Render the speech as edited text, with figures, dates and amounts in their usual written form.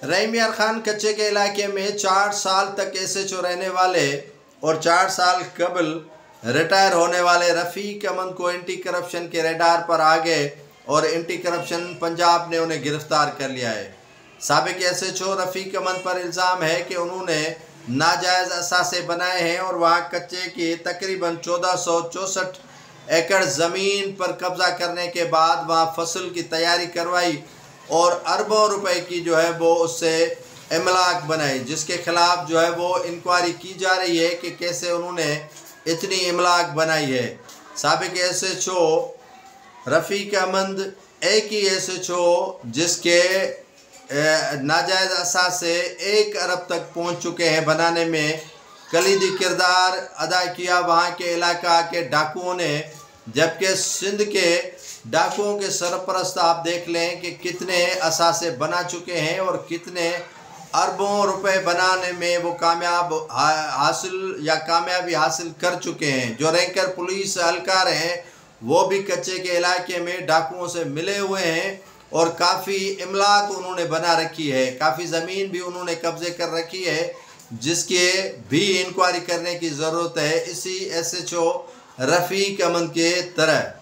रहीम यार खान कच्चे के इलाके में 4 साल तक एसएचओ रहने वाले और 4 साल कबल रिटायर होने वाले रफ़ीक अमन को एंटी करप्शन के रडार पर आ गए और एंटी करप्शन पंजाब ने उन्हें गिरफ्तार कर लिया है। साबिक एसएचओ रफ़ीक अमन पर इल्ज़ाम है कि उन्होंने नाजायज़ असासे बनाए हैं और वहाँ कच्चे की तकरीबन 1464 एकड़ ज़मीन पर कब्ज़ा करने के बाद वहाँ फसल की तैयारी करवाई और अरबों रुपए की जो है वो उससे इमलाक बनाई, जिसके ख़िलाफ़ जो है वो इंक्वायरी की जा रही है कि कैसे उन्होंने इतनी इमलाक बनाई है। साबिक एसएचओ रफ़ीक अमन एक ही एसएचओ जिसके नाजायज़ असासे 1 अरब तक पहुंच चुके हैं बनाने में कलीदी किरदार अदा किया वहाँ के इलाका के डाकुओं ने, जबकि सिंध के डाकुओं के सरपरस्त आप देख लें कि कितने असासे बना चुके हैं और कितने अरबों रुपए बनाने में वो कामयाबी हासिल कर चुके हैं। जो रैंकर पुलिस एहलकार हैं वो भी कच्चे के इलाके में डाकुओं से मिले हुए हैं और काफ़ी इमलाक उन्होंने बना रखी है, काफ़ी ज़मीन भी उन्होंने कब्ज़े कर रखी है, जिसके भी इंक्वायरी करने की ज़रूरत है इसी एसएचओ रफ़ीक अमन के तरह।